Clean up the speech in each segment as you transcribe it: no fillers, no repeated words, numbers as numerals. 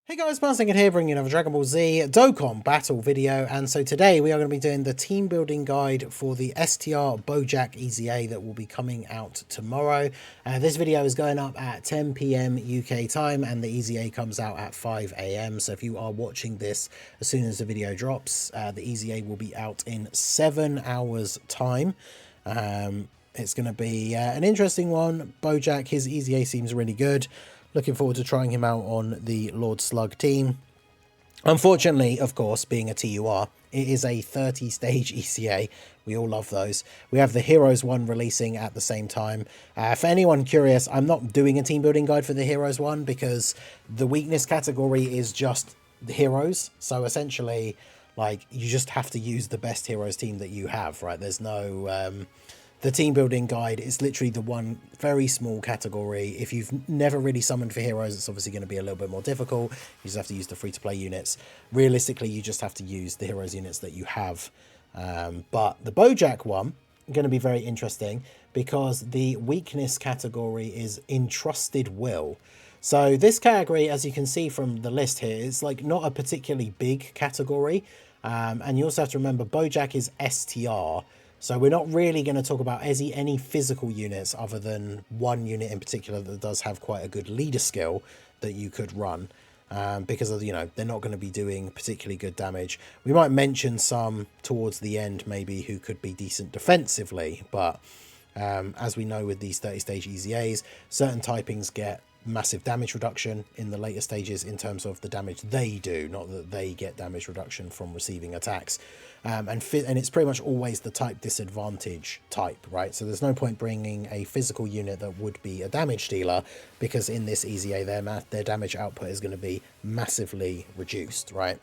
Hey guys, Martin here bringing you another Dragon Ball Z Dokkan battle video, and so today we are going to be doing the team building guide for the STR BOUJACK EZA that will be coming out tomorrow. This video is going up at 10 PM UK time and the EZA comes out at 5 AM, so if you are watching this as soon as the video drops, the EZA will be out in 7 hours time. It's going to be an interesting one. BOUJACK, his EZA seems really good. Looking forward to trying him out on the Lord Slug team. Unfortunately, of course, being a TUR, it is a 30-stage ECA. We all love those. We have the Heroes one releasing at the same time. For anyone curious, I'm not doing a team building guide for the Heroes one because the weakness category is just the Heroes. So essentially, like, you just have to use the best Heroes team that you have, right? There's no... The team building guide is literally the one very small category. If you've never really summoned for heroes, it's obviously going to be a little bit more difficult. You just have to use the free-to-play units. Realistically, you just have to use the heroes units that you have. But the BOUJACK one is going to be very interesting because the weakness category is Entrusted Will. So this category, as you can see from the list here, is like not a particularly big category. And you also have to remember BOUJACK is STR. So we're not really going to talk about any physical units other than one unit in particular that does have quite a good leader skill that you could run. Because of, they're not going to be doing particularly good damage. We might mention some towards the end maybe who could be decent defensively. But as we know with these 30-stage EZAs, certain typings get massive damage reduction in the later stages in terms of the damage they do, not that they get damage reduction from receiving attacks. And it's pretty much always the type disadvantage type, right? So there's no point bringing a physical unit that would be a damage dealer because in this EZA their damage output is going to be massively reduced, right?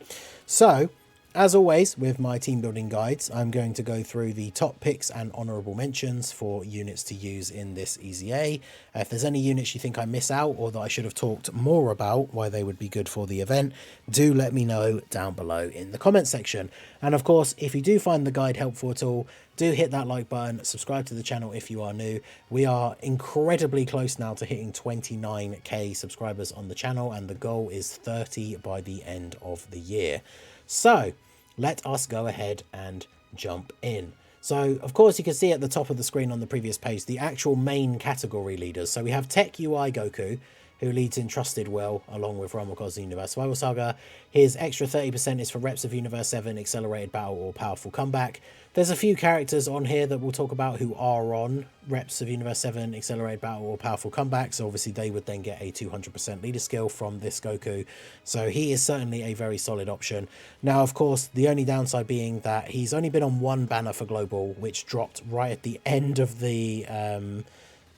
So as always, with my team building guides, I'm going to go through the top picks and honourable mentions for units to use in this EZA. If there's any units you think I miss out or that I should have talked more about why they would be good for the event, do let me know down below in the comment section. And of course, if you do find the guide helpful at all, do hit that like button, subscribe to the channel if you are new. We are incredibly close now to hitting 29k subscribers on the channel, and the goal is 30 by the end of the year. So let us go ahead and jump in. So, of course, you can see at the top of the screen on the previous page, the actual main category leaders. So we have Tech UI Goku, who leads Entrusted Will, along with Realm Across the Universe Survival Saga. His extra 30% is for Reps of Universe 7, Accelerated Battle, or Powerful Comeback. There's a few characters on here that we'll talk about who are on Reps of Universe 7, Accelerated Battle, or Powerful Comeback. So obviously they would then get a 200% leader skill from this Goku. So he is certainly a very solid option. Now, of course, the only downside being that he's only been on one banner for Global, which dropped right at the end of the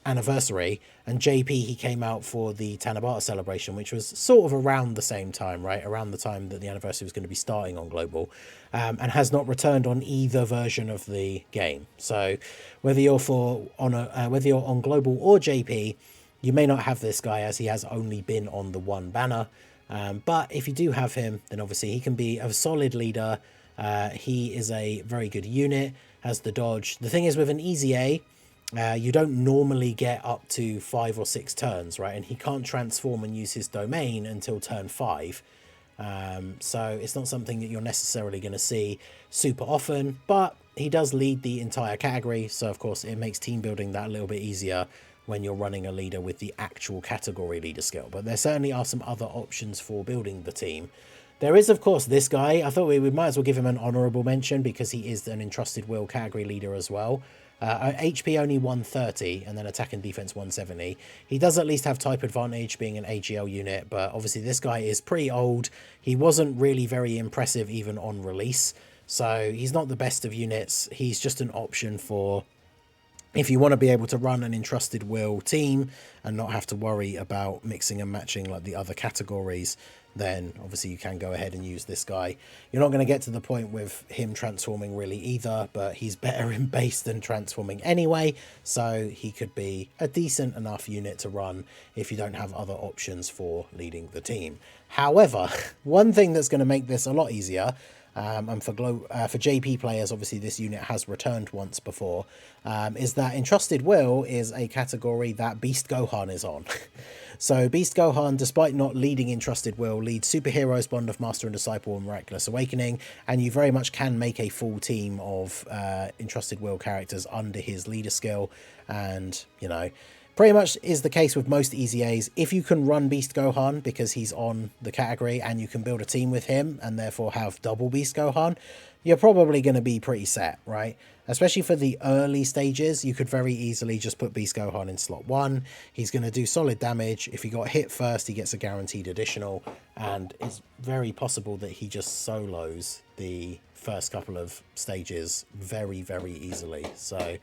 anniversary, and JP, he came out for the Tanabata celebration, which was sort of around the same time, right, around the time that the anniversary was going to be starting on Global, and has not returned on either version of the game. So whether you're on Global or JP, you may not have this guy, as he has only been on the one banner, but if you do have him, then obviously he can be a solid leader. He is a very good unit, has the dodge. The thing is, with an EZA, you don't normally get up to 5 or 6 turns, right? And he can't transform and use his domain until turn 5. So it's not something that you're necessarily going to see super often, but he does lead the entire category. So of course it makes team building that a little bit easier when you're running a leader with the actual category leader skill. But there certainly are some other options for building the team. There is, of course, this guy. I thought we might as well give him an honourable mention because he is an Entrusted Will category leader as well. HP only 130 and then attack and defense 170. He does at least have type advantage being an AGL unit, but obviously this guy is pretty old. He wasn't really very impressive even on release, so he's not the best of units. He's just an option for if you want to be able to run an Entrusted Will team and not have to worry about mixing and matching like the other categories, then obviously you can go ahead and use this guy. You're not going to get to the point with him transforming really either, but he's better in base than transforming anyway, so he could be a decent enough unit to run if you don't have other options for leading the team. However, one thing that's going to make this a lot easier, and for JP players, obviously this unit has returned once before, is that Entrusted Will is a category that Beast Gohan is on. So Beast Gohan, despite not leading Entrusted Will, leads Superheroes, Bond of Master and Disciple, and Miraculous Awakening, and you very much can make a full team of Entrusted Will characters under his leader skill, and, you know, pretty much is the case with most EZAs. If you can run Beast Gohan because he's on the category and you can build a team with him and therefore have double Beast Gohan, you're probably going to be pretty set, right? Especially for the early stages, you could very easily just put Beast Gohan in slot 1. He's going to do solid damage. If he got hit first, he gets a guaranteed additional, and it's very possible that he just solos the first couple of stages very, very easily. So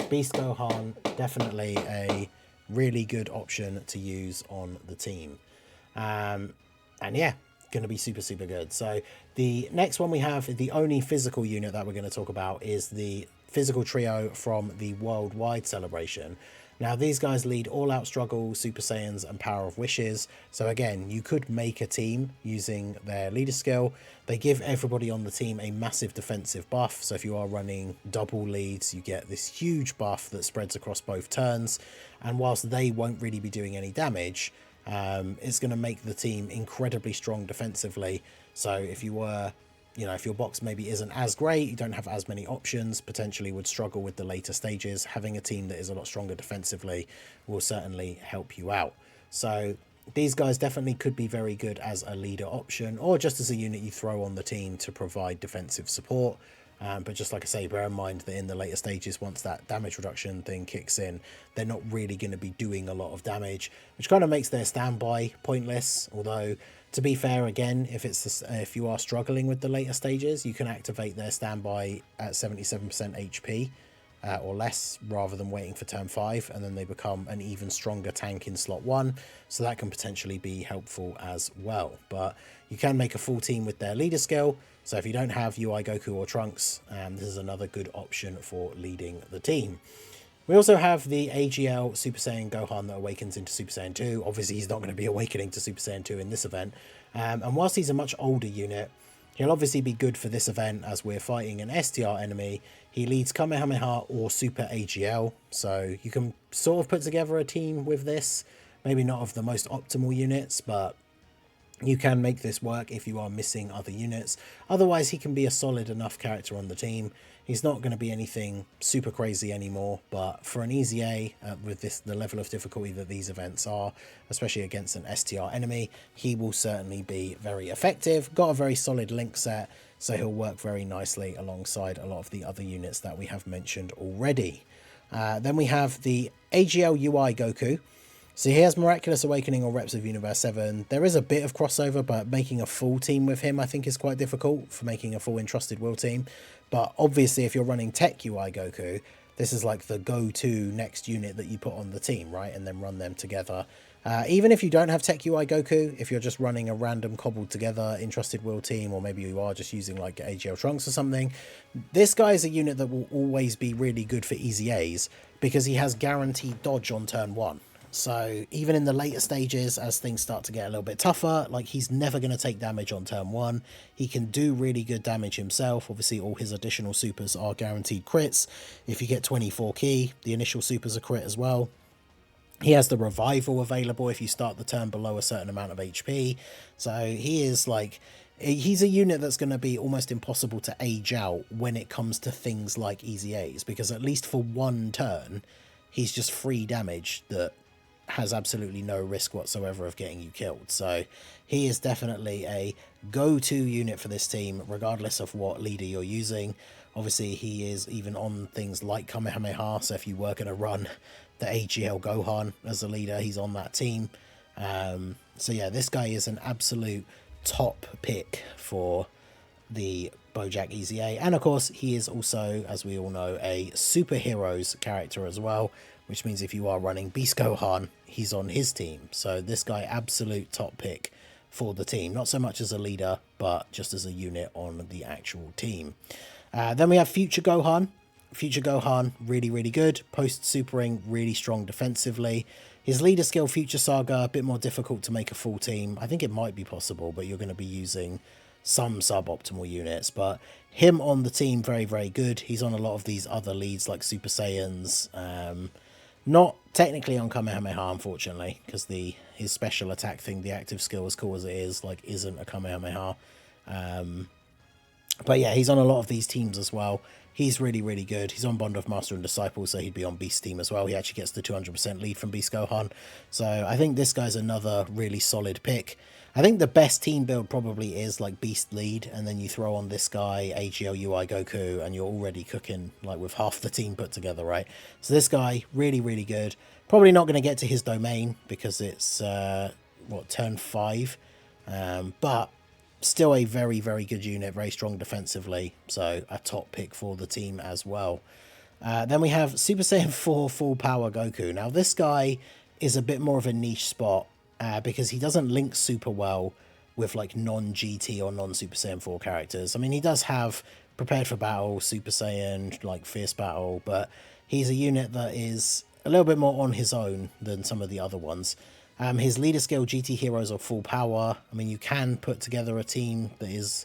Beast Gohan, definitely a really good option to use on the team. And yeah, going to be super, super good. So the next one we have, the only physical unit that we're going to talk about, is the physical trio from the worldwide celebration. Now, these guys lead All Out Struggle, Super Saiyans, and Power of Wishes. So again, you could make a team using their leader skill. They give everybody on the team a massive defensive buff. So if you are running double leads, you get this huge buff that spreads across both turns. And whilst they won't really be doing any damage, it's going to make the team incredibly strong defensively. So if you were, you know, if your box maybe isn't as great, you don't have as many options, potentially would struggle with the later stages, having a team that is a lot stronger defensively will certainly help you out. So these guys definitely could be very good as a leader option, or just as a unit you throw on the team to provide defensive support. But just like I say, bear in mind that in the later stages, once that damage reduction thing kicks in, they're not really going to be doing a lot of damage, which kind of makes their standby pointless. Although, to be fair, again, if you are struggling with the later stages, you can activate their standby at 77% HP or less, rather than waiting for turn 5, and then they become an even stronger tank in slot 1. So that can potentially be helpful as well. But you can make a full team with their leader skill. So if you don't have UI Goku or Trunks, this is another good option for leading the team. We also have the AGL Super Saiyan Gohan that awakens into Super Saiyan 2. Obviously, he's not going to be awakening to Super Saiyan 2 in this event. And whilst he's a much older unit, he'll obviously be good for this event as we're fighting an STR enemy. He leads Kamehameha or Super AGL. So you can sort of put together a team with this. Maybe not of the most optimal units, but you can make this work if you are missing other units. Otherwise, he can be a solid enough character on the team. He's not going to be anything super crazy anymore, but for an EZA with the level of difficulty that these events are, especially against an STR enemy, he will certainly be very effective. Got a very solid link set, so he'll work very nicely alongside a lot of the other units that we have mentioned already. Then we have the AGL UI Goku. So he has Miraculous Awakening or Reps of Universe 7. There is a bit of crossover, but making a full team with him I think is quite difficult for making a full Entrusted Will team. But obviously if you're running Tech UI Goku, this is like the go-to next unit that you put on the team, right? And then run them together. Even if you don't have Tech UI Goku, if you're just running a random cobbled together Entrusted Will team, or maybe you are just using like AGL Trunks or something, this guy is a unit that will always be really good for EZAs because he has guaranteed dodge on turn 1. So even in the later stages, as things start to get a little bit tougher, like he's never going to take damage on turn 1. He can do really good damage himself. Obviously, all his additional supers are guaranteed crits. If you get 24 key, the initial supers are crit as well. He has the revival available if you start the turn below a certain amount of HP. So he is like, he's a unit that's going to be almost impossible to age out when it comes to things like EZAs, because at least for one turn, he's just free damage that has absolutely no risk whatsoever of getting you killed. So he is definitely a go-to unit for this team, regardless of what leader you're using. Obviously, he is even on things like Kamehameha, so if you were going to run the AGL Gohan as a leader, he's on that team. So yeah, this guy is an absolute top pick for the BOUJACK EZA. And of course, he is also, as we all know, a superheroes character as well, which means if you are running Beast Gohan, he's on his team. So this guy, absolute top pick for the team. Not so much as a leader, but just as a unit on the actual team. Then we have Future Gohan. Future Gohan, really, really good. Post-supering, really strong defensively. His leader skill, Future Saga, a bit more difficult to make a full team. I think it might be possible, but you're going to be using some suboptimal units. But him on the team, very, very good. He's on a lot of these other leads like Super Saiyans. Not technically on Kamehameha, unfortunately, because his special attack thing, the active skill, as cool as it is, like, isn't a Kamehameha. But yeah, he's on a lot of these teams as well. He's really, really good. He's on Bond of Master and Disciple, so he'd be on Beast team as well. He actually gets the 200% lead from Beast Gohan. So I think this guy's another really solid pick. I think the best team build probably is like Beast lead, and then you throw on this guy, AGL, UI, Goku, and you're already cooking like with half the team put together, right? So this guy, really, really good. Probably not going to get to his domain because it's, turn 5. But still a very, very good unit, very strong defensively, so a top pick for the team as well. Then we have Super Saiyan 4 Full Power Goku. Now this guy is a bit more of a niche spot because he doesn't link super well with like non-GT or non-Super Saiyan 4 characters. I mean, he does have Prepared for Battle, Super Saiyan, like Fierce Battle, but he's a unit that is a little bit more on his own than some of the other ones. His leader skill, GT Heroes are full power. I mean, you can put together a team that is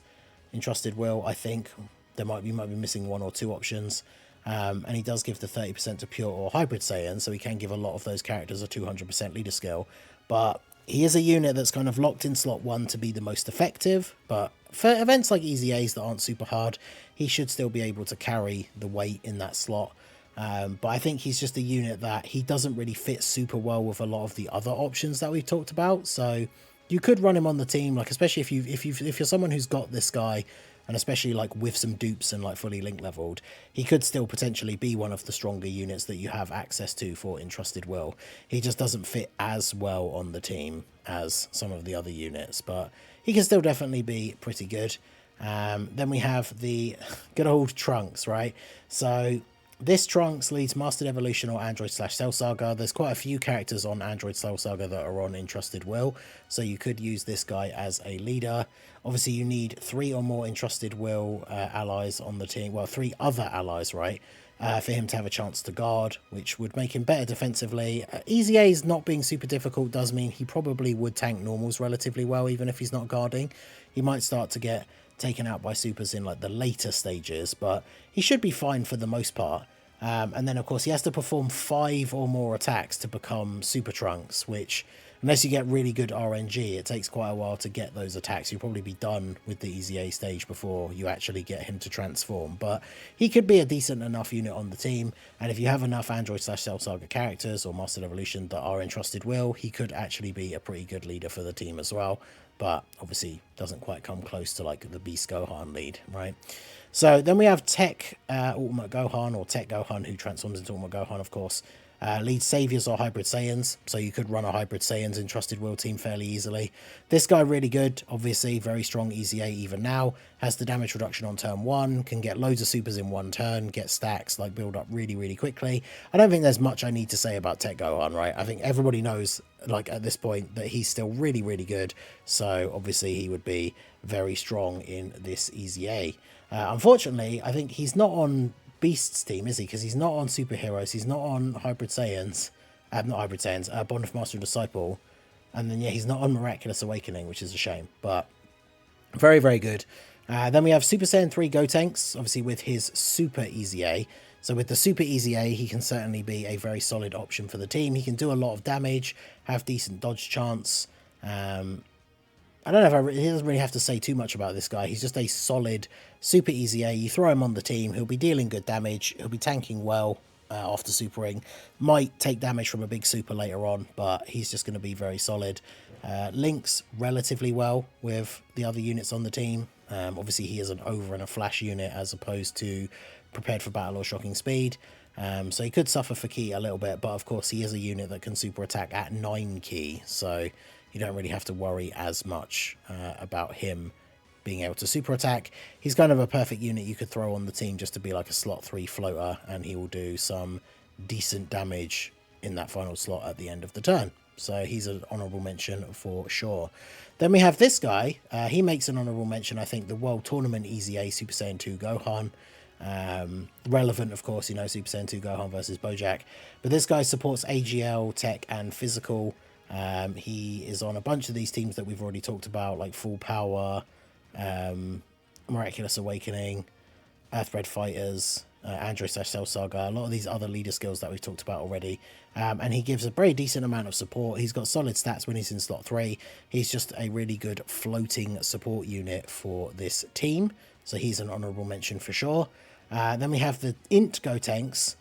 Entrusted Will, I think. There might be missing 1 or 2 options. And he does give the 30% to Pure or Hybrid Saiyan, so he can give a lot of those characters a 200% leader skill. But he is a unit that's kind of locked in slot 1 to be the most effective. But for events like Easy A's that aren't super hard, he should still be able to carry the weight in that slot. But I think he's just a unit that he doesn't really fit super well with a lot of the other options that we've talked about. So you could run him on the team, like especially if you're someone who's got this guy, and especially like with some dupes and like fully link leveled, he could still potentially be one of the stronger units that you have access to for Entrusted Will. He just doesn't fit as well on the team as some of the other units, but he can still definitely be pretty good. Then we have the good old Trunks, right? So this Trunks leads Mastered Evolution or Android/Cell Saga. There's quite a few characters on Android/Cell Saga that are on Entrusted Will, so you could use this guy as a leader. Obviously, you need 3 or more Entrusted Will allies on the team. Well, 3 other allies, right? For him to have a chance to guard, which would make him better defensively. Easy A's not being super difficult does mean he probably would tank normals relatively well, even if he's not guarding. He might start to get taken out by supers in like the later stages, but he should be fine for the most part. And then of course he has to perform 5 or more attacks to become Super Trunks, which unless you get really good RNG, it takes quite a while to get those attacks. You'll probably be done with the Easy A stage before you actually get him to transform, but he could be a decent enough unit on the team. And if you have enough Android/Cell Saga characters or Mastered Evolution that are Entrusted Will, he could actually be a pretty good leader for the team as well. But obviously doesn't quite come close to like the Beast Gohan lead, right? So then we have Tech Ultimate Gohan, or Tech Gohan, who transforms into Ultimate Gohan, of course. Leads Saviors or Hybrid Saiyans, so you could run a Hybrid Saiyans Entrusted Will team fairly easily. This guy really good, obviously very strong Easy A even now. Has the damage reduction on turn 1, can get loads of supers in 1 turn, get stacks, like build up really, really quickly. I don't think there's much I need to say about Tech Gohan, right? I think everybody knows, like at this point, that he's still really, really good. So obviously he would be very strong in this Easy A. Unfortunately, I think he's not on Beast's team, is he? Because he's not on Superheroes, he's not on Hybrid Saiyans, not Hybrid Saiyans, Bond of Master and Disciple, and then yeah, he's not on Miraculous Awakening, which is a shame, but very, very good. Then we have Super Saiyan 3 Gotenks, obviously with his Super Easy A. So with the Super Easy A, he can certainly be a very solid option for the team. He can do a lot of damage, have decent dodge chance. I don't know if he doesn't really have to say too much about this guy. He's just a solid Super Easy A. You throw him on the team, he'll be dealing good damage. He'll be tanking well after supering. Might take damage from a big super later on, but he's just going to be very solid. Links relatively well with the other units on the team. Obviously, he is an over and a flash unit as opposed to Prepared for Battle or Shocking Speed. So he could suffer for ki a little bit, but of course he is a unit that can super attack at 9 ki. So you don't really have to worry as much about him being able to super attack. He's kind of a perfect unit you could throw on the team just to be like a slot 3 floater, and he will do some decent damage in that final slot at the end of the turn. So he's an honourable mention for sure. Then we have this guy. He makes an honourable mention, I think, the World Tournament Easy A Super Saiyan 2 Gohan. Relevant, of course, you know, Super Saiyan 2 Gohan versus Bojack. But this guy supports AGL, Tech, and Physical. He is on a bunch of these teams that we've already talked about, like Full Power, Miraculous Awakening, Earthbred Fighters. Andro/Cell Saga, a lot of these other leader skills that we've talked about already. And he gives a very decent amount of support. He's got solid stats when he's in slot 3. He's just a really good floating support unit for this team. So he's an honourable mention for sure. Then we have the Int Gotenks.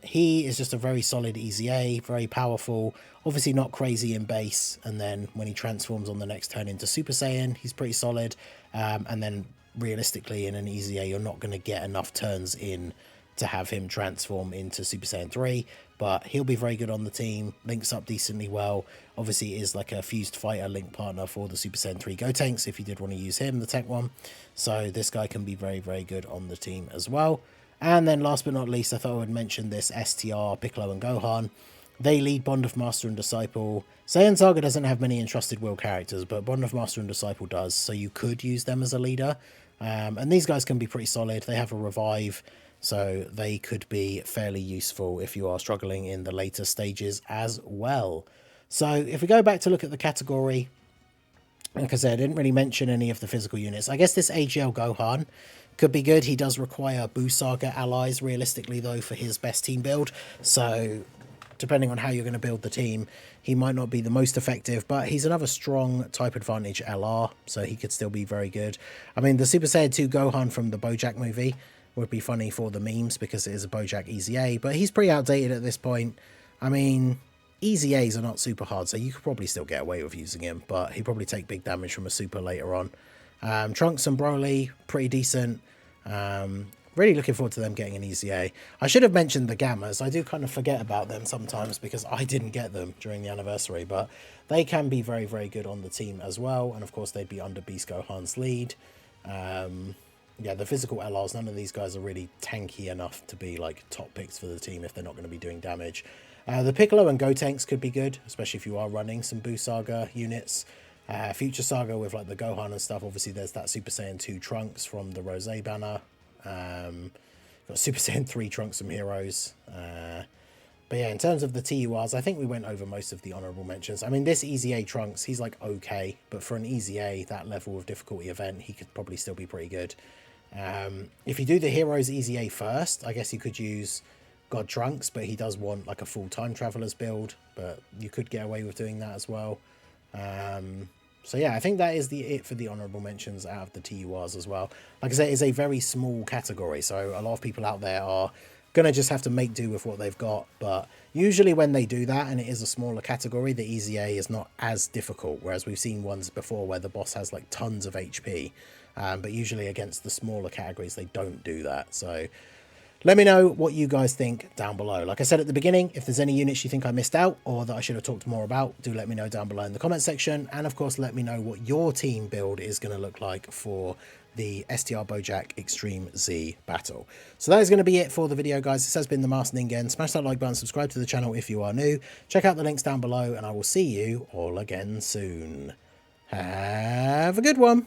He is just a very solid EZA, very powerful, obviously not crazy in base, and then when he transforms on the next turn into Super Saiyan, he's pretty solid. And then realistically in an EZA, you're not going to get enough turns in to have him transform into Super Saiyan 3, but he'll be very good on the team, links up decently well. Obviously is like a fused fighter link partner for the Super Saiyan 3 Gotenks if you did want to use him, the tech one. So this guy can be very, very good on the team as well. And then last but not least, I thought I would mention this STR, Piccolo and Gohan. They lead Bond of Master and Disciple. Saiyan Saga doesn't have many Entrusted Will characters, but Bond of Master and Disciple does, so you could use them as a leader. And these guys can be pretty solid. They have a revive, so they could be fairly useful if you are struggling in the later stages as well. So if we go back to look at the category, like I said, I didn't really mention any of the physical units. I guess this AGL Gohan could be good. He does require Buu Saga allies, realistically, though, for his best team build. So depending on how you're going to build the team, he might not be the most effective, but he's another strong type advantage LR, so he could still be very good. I mean, the Super Saiyan 2 Gohan from the BoJack movie would be funny for the memes because it is a BoJack EZA, but he's pretty outdated at this point. I mean, EZAs are not super hard, so you could probably still get away with using him, but he'd probably take big damage from a super later on. Trunks and Broly, pretty decent. Really looking forward to them getting an EZA. I should have mentioned the Gammas. I do kind of forget about them sometimes because I didn't get them during the anniversary, but they can be very, very good on the team as well. And of course, they'd be under Beast Gohan's lead. Yeah, the physical LRs, none of these guys are really tanky enough to be like top picks for the team if they're not going to be doing damage. The Piccolo and Gotenks could be good, especially if you are running some Buu Saga units. Future Saga with like the Gohan and stuff. Obviously, there's that Super Saiyan 2 Trunks from the Rose banner. Got Super Saiyan 3 Trunks from Heroes. But yeah, in terms of the TURs, I think we went over most of the honourable mentions. I mean, this EZA Trunks, he's like okay, but for an EZA, that level of difficulty event, he could probably still be pretty good. If you do the Heroes EZA first, I guess you could use God Trunks, but he does want like a full Time Travelers build, but you could get away with doing that as well. So yeah, I think that is it for the honourable mentions out of the TURs as well. Like I said, it's a very small category, so a lot of people out there are going to just have to make do with what they've got. But usually when they do that, and it is a smaller category, the EZA is not as difficult, whereas we've seen ones before where the boss has like tons of HP. But usually against the smaller categories, they don't do that. So let me know what you guys think down below. Like I said at the beginning, if there's any units you think I missed out or that I should have talked more about, do let me know down below in the comment section. And of course, let me know what your team build is going to look like for the STR BOUJACK Extreme Z battle. So that is going to be it for the video, guys. This has been the Master Ningen. Smash that like button, subscribe to the channel if you are new. Check out the links down below, and I will see you all again soon. Have a good one.